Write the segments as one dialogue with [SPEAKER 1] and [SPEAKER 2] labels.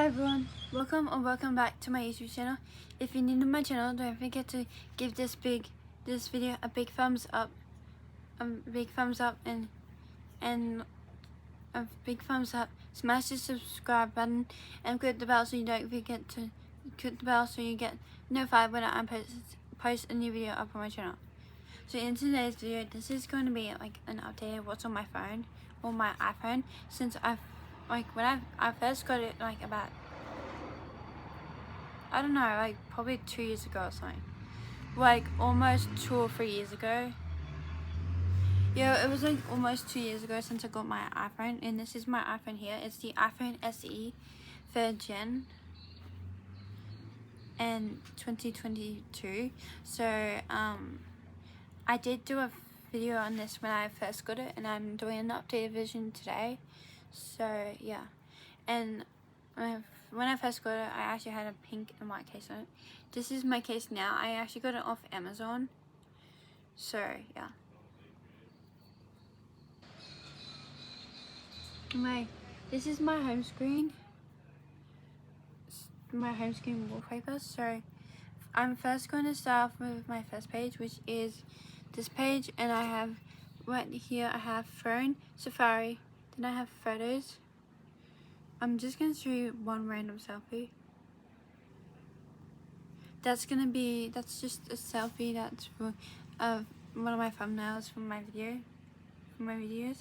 [SPEAKER 1] Hi everyone, welcome back to my YouTube channel. If you're new to my channel, don't forget to give this video a big thumbs up, and a big thumbs up. Smash the subscribe button and click the bell so you don't forget to click the bell so you get notified when I post a new video up on my channel. So in today's video, this is going to be like an update of what's on my phone or my iPhone, since when I first got it, like about, I don't know, like probably 2 years ago or something, like almost 2 or 3 years ago. Yeah, it was like almost 2 years ago since I got my iPhone, and this is my iPhone here. It's the iPhone SE 3rd gen and 2022. So I did do a video on this when I first got it, and I'm doing an updated version today. So yeah, and when I first got it, I actually had a pink and white case on it. This is my case now. I actually got it off Amazon. So yeah. This is my home screen. My home screen wallpaper. So I'm first going to start off with my first page, which is this page, and I have right here I have phone, Safari, then I have photos. I'm just going to show you one random selfie. That's just a selfie that's for one of my thumbnails from my videos.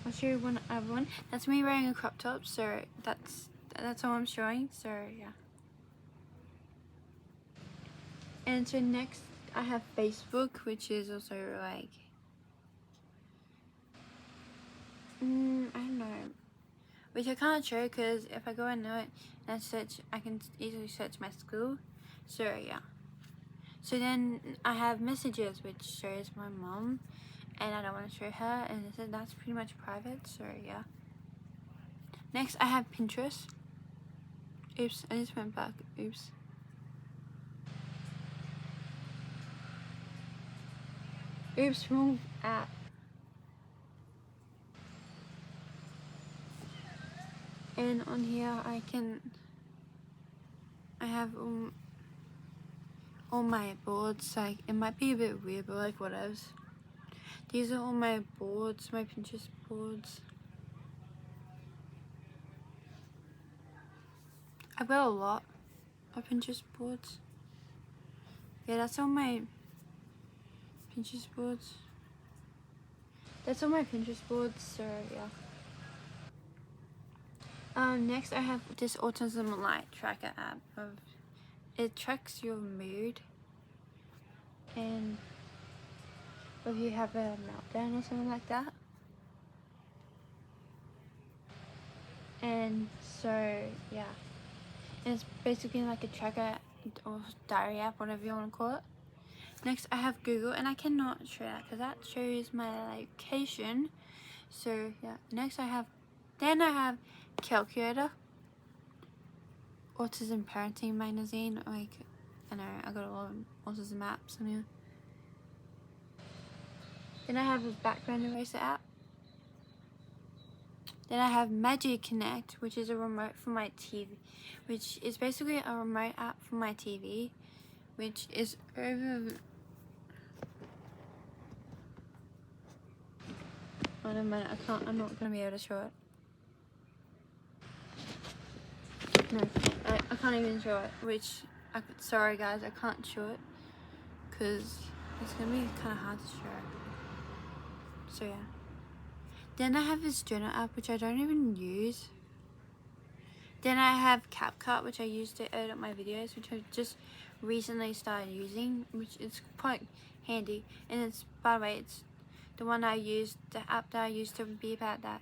[SPEAKER 1] I'll show you one other one. That's me wearing a crop top, so that's all I'm showing. So yeah. And so next I have Facebook, which is also like I don't know, which I can't show because if I go into it and search, I can easily search my school. So yeah. So then I have messages, which shows my mom, and I don't want to show her, and that's pretty much private. So yeah. Next I have Pinterest. Oops, I just went back. Oops. Oops, wrong app. And on here I have all my boards. Like, it might be a bit weird, but like whatever. These are all my boards, my Pinterest boards. I've got a lot of Pinterest boards. Yeah, that's all my Pinterest boards. That's all my Pinterest boards, so yeah. Next I have this autism light tracker app. It tracks your mood, and if you have a meltdown or something like that. And so yeah, and it's basically like a tracker or diary app, whatever you want to call it. Next I have Google, and I cannot show that because that shows my location. So yeah, next I have Calculator, Autism Parenting Magazine. Like, I know I got a lot of autism apps on here. Then I have a background eraser app. Then I have Magic Connect, which is a remote for my TV, which is basically a remote app for my TV, which is over. Wait a minute, I'm not gonna be able to show it. No, I can't even show it, sorry guys, I can't show it, because it's gonna be kind of hard to show. So yeah. Then I have this journal app, which I don't even use. Then I have CapCut, which I use to edit my videos, which I've just recently started using, which is quite handy. And it's, by the way, it's the app that I used to beep out that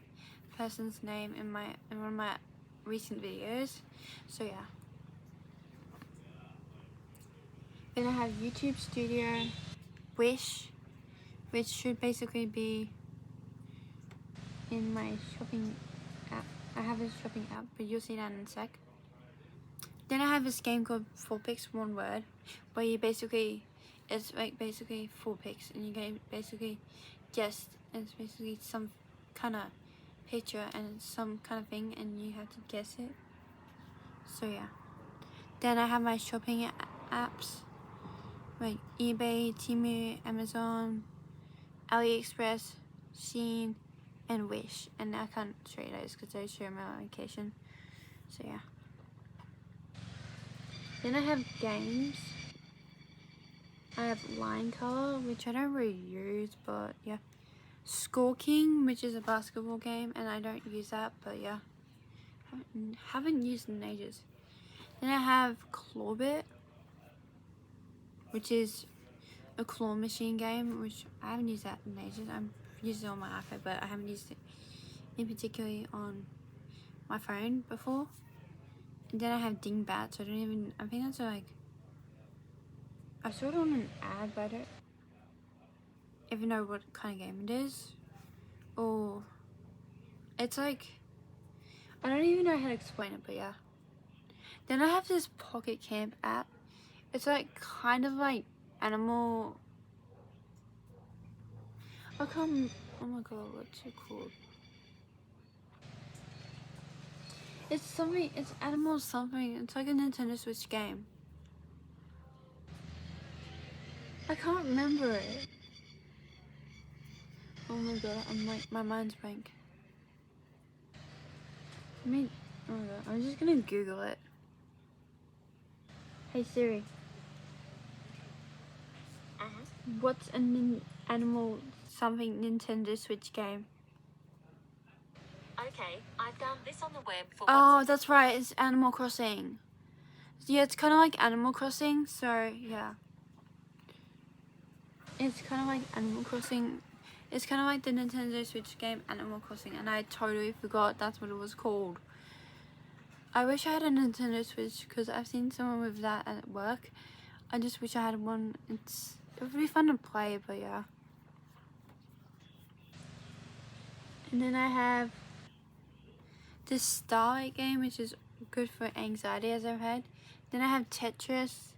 [SPEAKER 1] person's name in one of my recent videos. So yeah. Then I have YouTube Studio, Wish, which should basically be in my shopping app. I have a shopping app, but you'll see that in a sec. Then I have this game called 4 Pics 1 Word, where you it's like basically 4 pics, and you can basically guess. It's basically some kind of picture and it's some kind of thing and you have to guess it. So yeah. Then I have my shopping apps like eBay, Temu, Amazon, AliExpress, Shein, and Wish. And I can't show you those because they show my location. So yeah. Then I have games. I have Line Color, which I don't really use, but yeah. Score King, which is a basketball game, and I don't use that, but yeah. Haven't used it in ages. Then I have Clawbit, which is a claw machine game, which I haven't used that in ages. I've used it on my iPad, but I haven't used it in particularly on my phone before. And then I have Dingbat, so I think that's like, I saw it on an ad, but I don't even know what kind of game it is. Or, it's like, I don't even know how to explain it, but yeah. Then I have this Pocket Camp app. It's like kind of like animal. I can't. Oh my god, what's it called? It's something. It's animal something. It's like a Nintendo Switch game. I can't remember it. Oh my god, I'm like, my mind's blank. I mean, oh my god, I'm just gonna Google it. Hey Siri. What's an animal something Nintendo Switch game?
[SPEAKER 2] Okay, I found this on the web for
[SPEAKER 1] Oh, that's right, it's Animal Crossing. Yeah, it's kind of like Animal Crossing, so yeah. It's kind of like Animal Crossing. It's kind of like the Nintendo Switch game Animal Crossing, and I totally forgot that's what it was called. I wish I had a Nintendo Switch because I've seen someone with that at work. I just wish I had one. It would be fun to play, but yeah. And then I have this Starlight game, which is good for anxiety, as I've had. Then I have Tetris,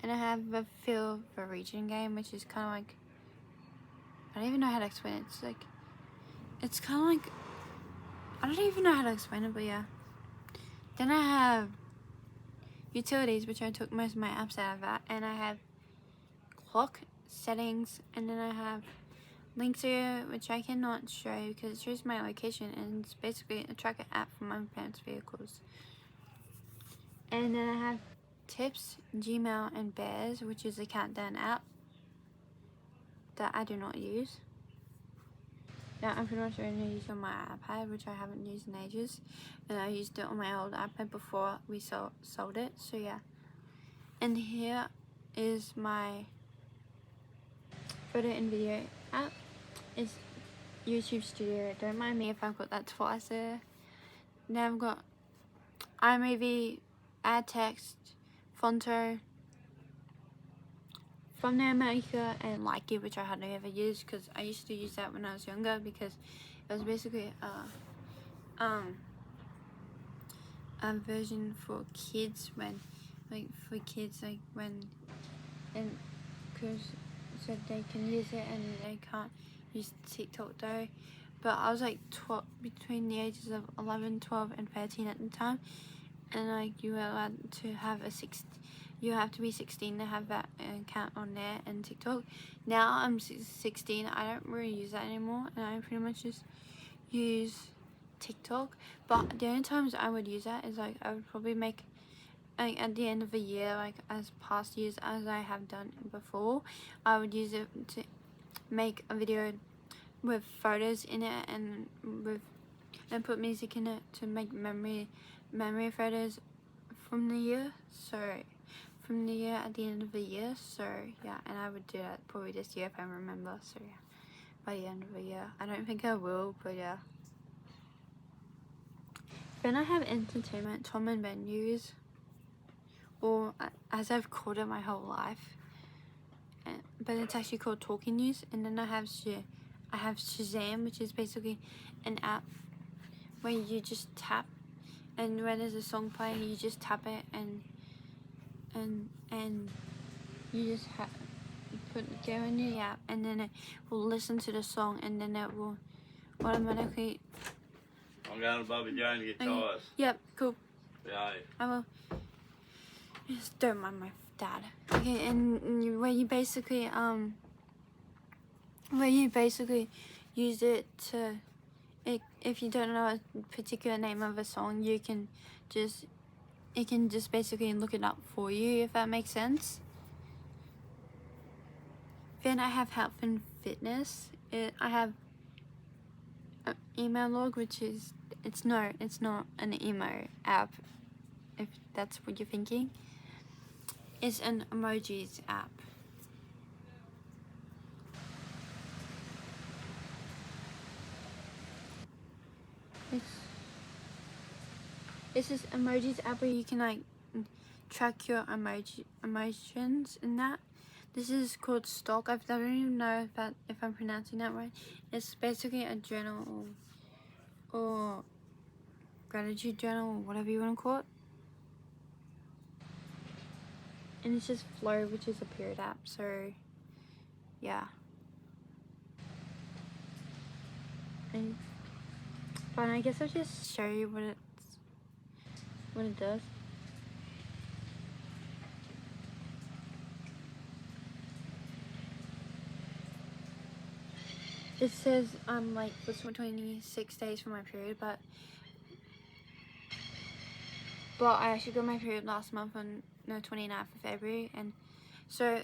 [SPEAKER 1] and I have a Feel the Region game, which is kind of like, I don't even know how to explain it. It's kind of like, I don't even know how to explain it, but yeah. Then I have Utilities, which I took most of my apps out of that, and I have Clock, Settings, and then I have Links here, which I cannot show because it shows my location, and it's basically a tracker app for my parents' vehicles. And then I have Tips, Gmail, and Bears, which is a countdown app that I do not use. Now I'm pretty much only using my iPad, which I haven't used in ages, and I used it on my old iPad before we sold it, so yeah. And here is my photo and video app. It's YouTube Studio. Don't mind me if I've got that twice there. Now I've got iMovie, Add Text, Fonto, Thumbnail Maker, and Likey, which I hardly ever used because I used to use that when I was younger because it was basically a version for kids when, and because so they can use it and they can't use TikTok though. But I was like between the ages of 11, 12, and 13 at the time, and like you were allowed to have you have to be 16 to have that account on there and TikTok. Now I'm 16, I don't really use that anymore, and I pretty much just use TikTok. But the only times I would use that is like I would probably make, like at the end of the year, like as past years as I have done before, I would use it to make a video with photos in it and put music in it to make memory photos from the year. So from the year at the end of the year. So yeah, and I would do that probably this year if I remember. So yeah, by the end of the year. I don't think I will, but yeah. Then I have entertainment, Tom and Ben News, or as I've called it my whole life, but it's actually called Talking News. And then I have Shazam, which is basically an app where you just tap, and when there's a song playing, you just tap it and you just go in the app, and then it will listen to the song, and then it will automatically
[SPEAKER 3] I'm going to Bobby Jane to get
[SPEAKER 1] Okay.
[SPEAKER 3] tyres.
[SPEAKER 1] Yep, cool.
[SPEAKER 3] Yeah.
[SPEAKER 1] I will. Just don't mind my dad. Okay, and where you basically use it to, if you don't know a particular name of a song, it can just basically look it up for you, if that makes sense. Then I have health and fitness. I have an email log, which is it's not an emo app, if that's what you're thinking. It's an emojis app. It's this emojis app where you can like track your emotions in that. This is called Stock. I don't even know if I'm pronouncing that right. It's basically a journal or gratitude journal or whatever you want to call it. And it's just Flow, which is a period app. So yeah. And fine, I guess I'll just show you what it does. It says I'm like it's 26 days for my period, but I actually got my period last month on the 29th of February, and so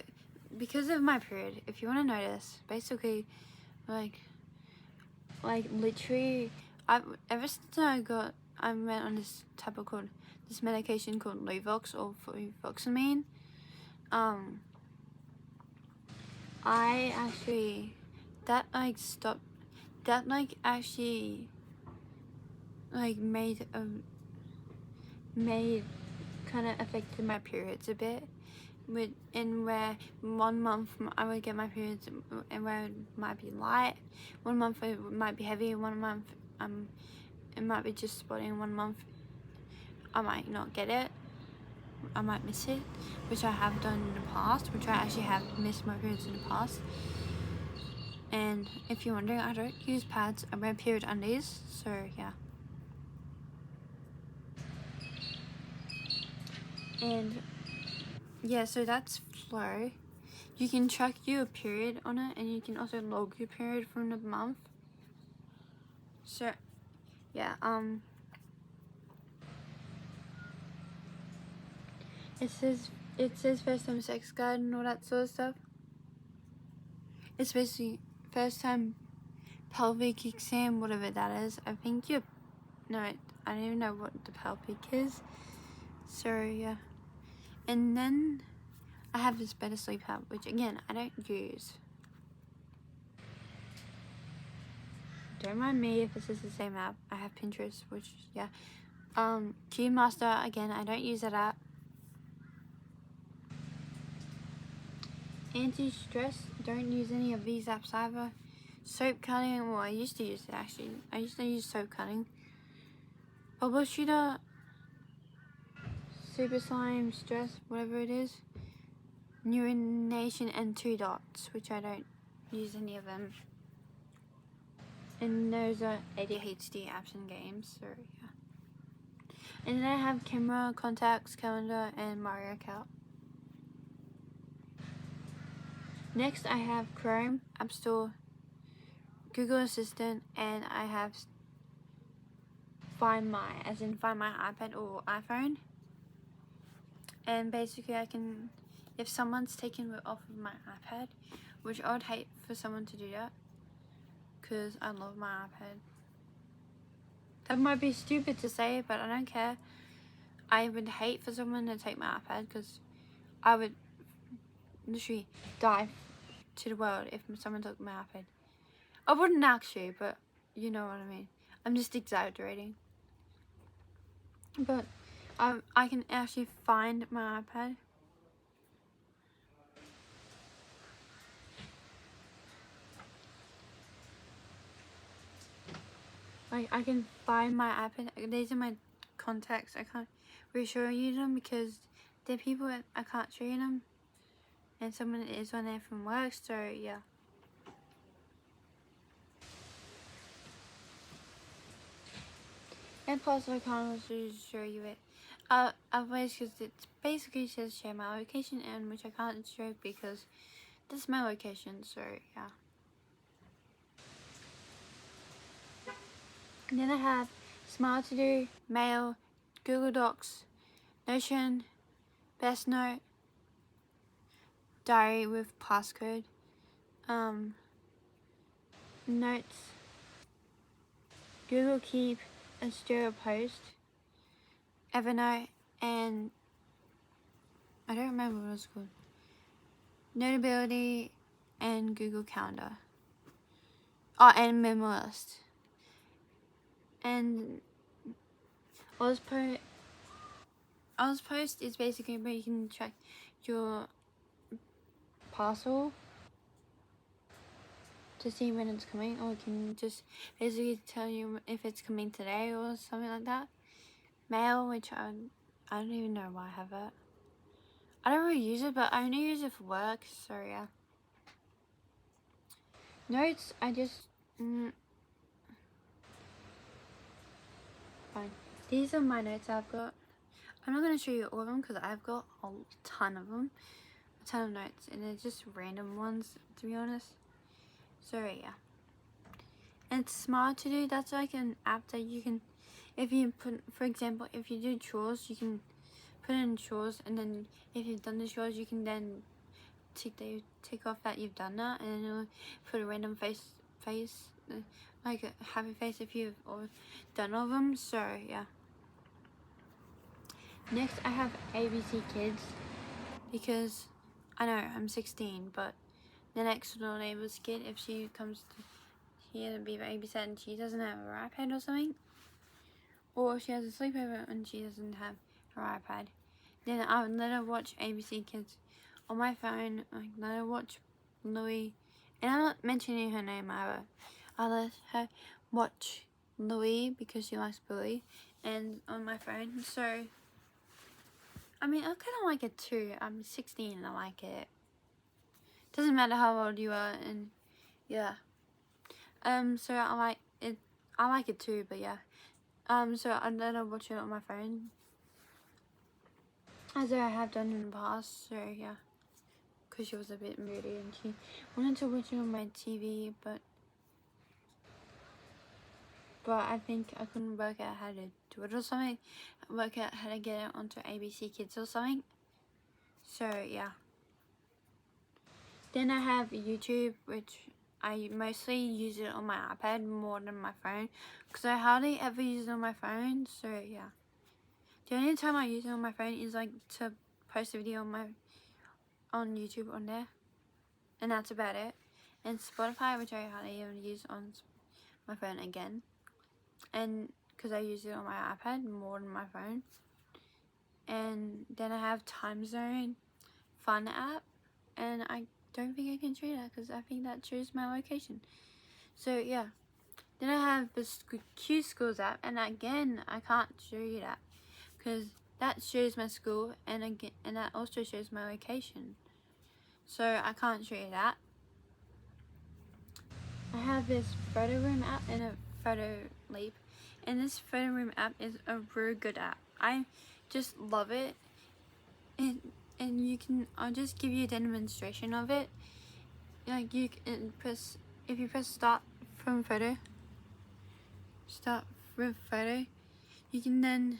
[SPEAKER 1] because of my period, if you want to notice, basically like literally ever since I went on this medication called Luvox or fluvoxamine, I actually made kind of affected my periods a bit, where 1 month I would get my periods and where it might be light, 1 month it might be heavy, 1 month it might be just spotting, 1 month I might not get it, I might miss it, which I have done in the past, which I actually have missed my periods in the past. And if you're wondering, I don't use pads, I wear period undies, so yeah. And yeah, so that's Flow. You can track your period on it, and you can also log your period from the month. So yeah, it says first time sex guide and all that sort of stuff. It's basically first time pelvic exam, whatever that is. I think I don't even know what the pelvic is. So yeah, and then I have this better sleep app, which again I don't use. Don't mind me if this is the same app. I have Pinterest, which yeah. Q Master, again, I don't use that app. Anti-stress, don't use any of these apps either. Soap cutting, well I used to use it actually. I used to use soap cutting. Bubble shooter, super slime, stress, whatever it is. Neuronation and 2 dots, which I don't use any of them. And those are ADHD apps and games, so yeah. And then I have camera, contacts, calendar, and Mario Kart. Next I have Chrome, App Store, Google Assistant, and I have Find My, as in Find My iPad or iPhone. And basically I can, if someone's taken it off of my iPad, which I would hate for someone to do that, because I love my iPad. That might be stupid to say, but I don't care. I would hate for someone to take my iPad, because I would literally die to the world if someone took my iPad. I wouldn't actually, but you know what I mean. I'm just exaggerating. But I can actually find my iPad. Like I can find my iPad. These are my contacts. I can't really show you them because they're people that I can't show you them. And someone is on there from work, so yeah. And plus I can't also show you it. Otherwise, because it basically says share my location, and which I can't show because this is my location. So yeah. And then I have Smart To Do, Mail, Google Docs, Notion, Best Note, Diary with passcode, Notes, Google Keep, Stereo Post, Evernote, and I don't remember what it's called. Notability and Google Calendar. Oh, and Memo List. And Oz Post is basically where you can track your parcel to see when it's coming, or it can just basically tell you if it's coming today or something like that. Mail, which I don't even know why I have it. I don't really use it, but I only use it for work, so yeah. Notes, I just fine. These are my notes I've got. I'm not going to show you all of them because I've got a ton of them. A ton of notes, and they're just random ones, to be honest. So yeah. And it's Smart To Do. That's like an app that you can, if you put, for example, if you do chores, you can put in chores, and then if you've done the chores, you can then tick off that you've done that, and then it'll put a random face, like a happy face if you've done all of them. So yeah. Next I have ABC Kids, because I know I'm 16, but the next door neighbor's kid, if she comes to here to be babysat and she doesn't have her iPad or something, or if she has a sleepover and she doesn't have her iPad, then I'll let her watch ABC Kids on my phone. Like, let her watch Louie, and I'm not mentioning her name either. I'll let her watch Louie because she likes Billy, and on my phone. So I mean, I kind of like it too. I'm 16 and I like it. Doesn't matter how old you are, and yeah. So I like it. I like it too, but yeah. So I let her watch it on my phone, as I have done in the past. So yeah, because she was a bit moody and she wanted to watch it on my TV, but I think I couldn't work out how to do it or something. Work out how to get it onto ABC Kids or something. So yeah. Then I have YouTube, which I mostly use it on my iPad more than my phone, because I hardly ever use it on my phone. So yeah, the only time I use it on my phone is like to post a video on YouTube on there, and that's about it. And Spotify, which I hardly ever use on my phone again, and because I use it on my iPad more than my phone. And then I have Time Zone Fun app, and I don't think I can show you that because I think that shows my location. So yeah. Then I have the Q Schools app, and again I can't show you that because that shows my school, and again, and that also shows my location. So I can't show you that. I have this Photo Room app and a Photo Leap, and this Photo Room app is a really good app. I just love it, and you can, I'll just give you a demonstration of it. Like, you can press, if you press start with photo, you can then,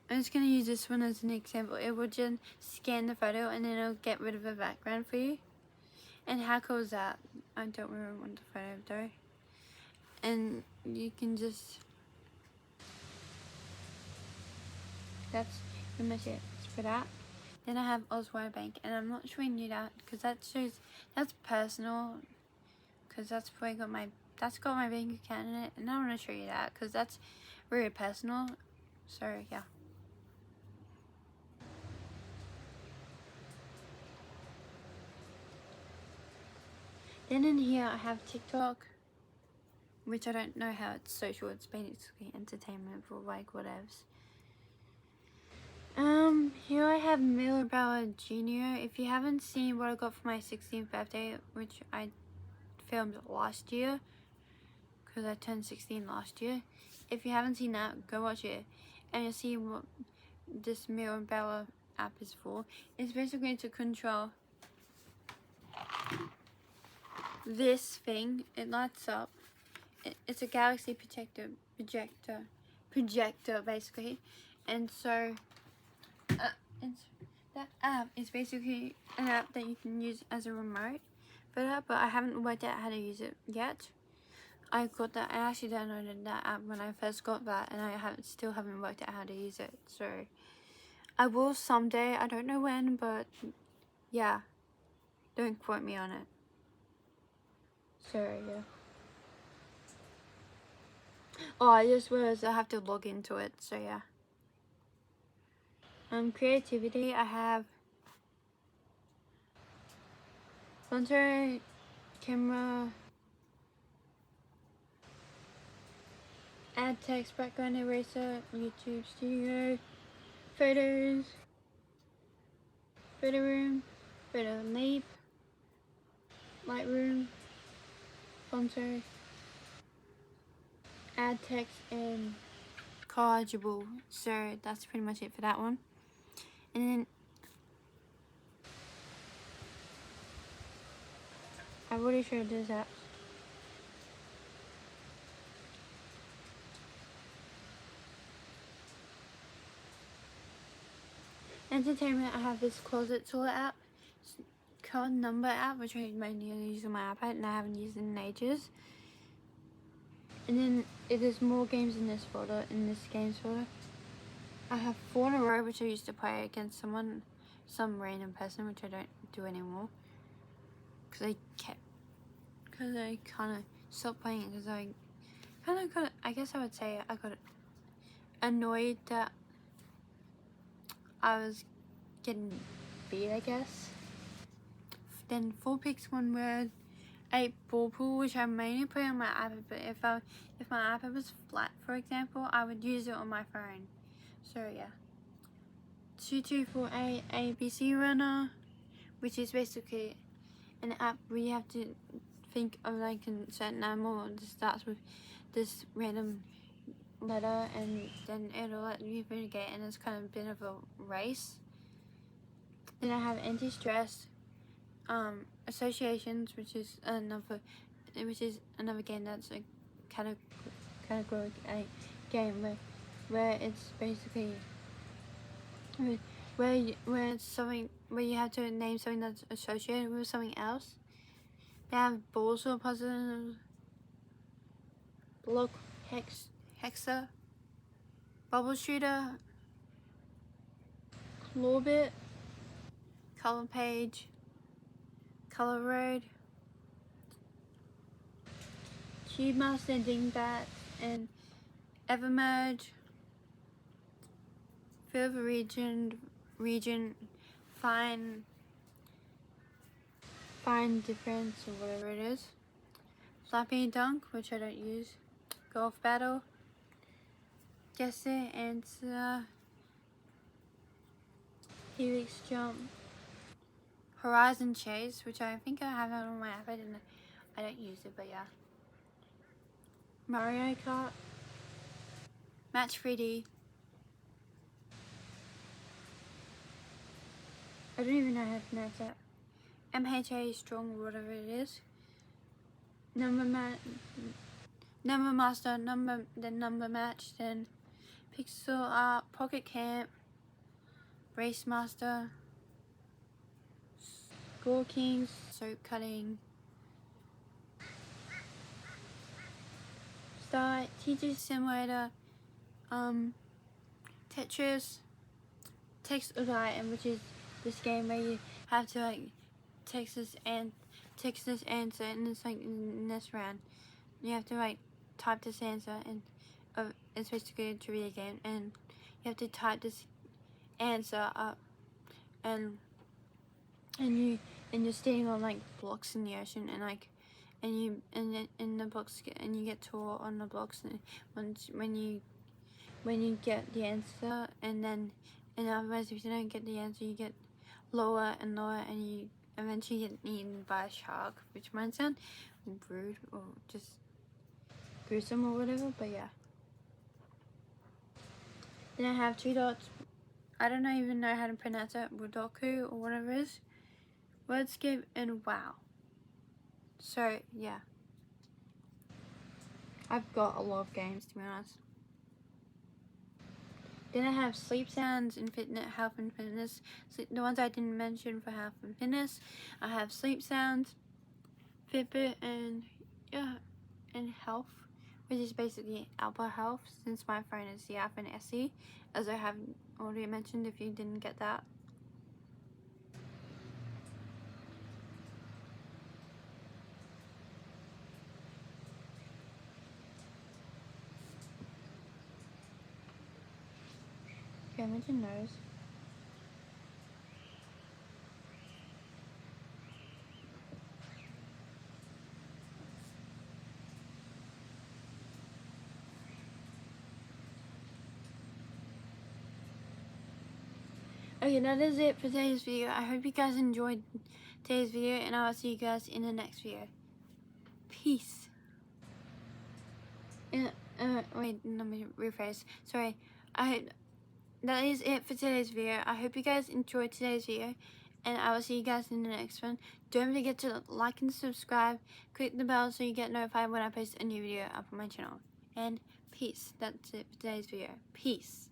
[SPEAKER 1] I'm just going to use this one as an example. It will just scan the photo, and then it'll get rid of the background for you. And how cool is that? I don't really want the photo though. And you can just, that's pretty much it for that. Then I have Oswald Bank, and I'm not showing you that because that shows, that's personal, because that's probably got my, that's got my bank account in it, and I don't want to show you that because that's really personal. So yeah. Then in here I have TikTok, which I don't know how it's social. It's basically entertainment for like whatevs. Here I have Miller Bauer Jr. If you haven't seen what I got for my 16th birthday, which I filmed last year, because I turned 16 last year. If you haven't seen that, go watch it, and you'll see what this Mirror Bella app is for. It's basically to control this thing. It lights up. It's a galaxy projector basically, and so that app is basically an app that you can use as a remote for that, but I haven't worked out how to use it yet. I actually downloaded that app when I first got that, and I still haven't worked out how to use it, so I will someday. I don't know when, but yeah, don't quote me on it. So yeah. Oh, I just realized I have to log into it, so yeah. Creativity, I have Frontier, camera, add text, background eraser, YouTube studio, photos, photo room, photo leap, Lightroom, Frontier, add text, and collageable. So that's pretty much it for that one. And then I've already showed those apps. Entertainment, I have this closet tool app, called Number app, which I mainly use on my iPad and I haven't used in ages. And then there's more games in this folder, in this games folder. I have 4 in a row, which I used to play against some random person, which I don't do anymore. Because I kind of stopped playing it because I kind of got, I guess I would say I got annoyed that I was getting beat, I guess. Then 4 picks 1 word, 8 ball pool, which I mainly play on my iPad, but if my iPad was flat, for example, I would use it on my phone. So yeah. 2248 ABC Runner, which is basically an app where you have to think of like a certain animal that starts with this random letter, and then it'll let you mitigate, and it's kind of a bit of a race. Then I have anti-stress, associations, which is another game that's a category a game where it's basically where it's something where you have to name something that's associated with something else. They have balls or puzzles, block, hexa, bubble shooter, Clawbit, color page, color road, Cube Master, Dingbat, and Evermerge, Further region, fine difference or whatever it is, Flappy Dunk, which I don't use, Golf Battle, Guess It, Answer, Helix Jump, Horizon Chase, which I think I have that on my iPad and I don't use it, but yeah. Mario Kart, Match 3D. I don't even know how to pronounce that. MHA Strong, whatever it is. Number Master, then Number Match, then Pixel Art, Pocket Camp, Race Master, Score Kings, Soap Cutting, Star, Teacher Simulator, Tetris, Text Ugai, and which is this game where you have to like text this answer, and it's like in this round you have to like type this answer, and it's basically a trivia game, and you have to type this answer up, and you're standing on like blocks in the ocean, and like in the blocks, and you get taller on the blocks, and when you get the answer, and otherwise if you don't get the answer you get lower and lower, and you eventually get eaten by a shark, which might sound rude or just gruesome or whatever, but yeah. Then I have 2 dots. I don't even know how to pronounce it. Wudoku or whatever it is. Wordscape and wow. So yeah. I've got a lot of games, to be honest. Then I have sleep sounds and fitness, health and fitness. So the ones I didn't mention for health and fitness. I have sleep sounds, Fitbit, and yeah, and health, which is basically Alpha Health, since my phone is the iPhone SE, as I have already mentioned if you didn't get that. Okay, mention those. Okay, that is it for today's video. I hope you guys enjoyed today's video, and I will see you guys in the next video. Peace. Wait, let me rephrase. Sorry. That is it for today's video. I hope you guys enjoyed today's video, and I will see you guys in the next one. Don't forget to like and subscribe. Click the bell so you get notified when I post a new video up on my channel. And peace. That's it for today's video. Peace.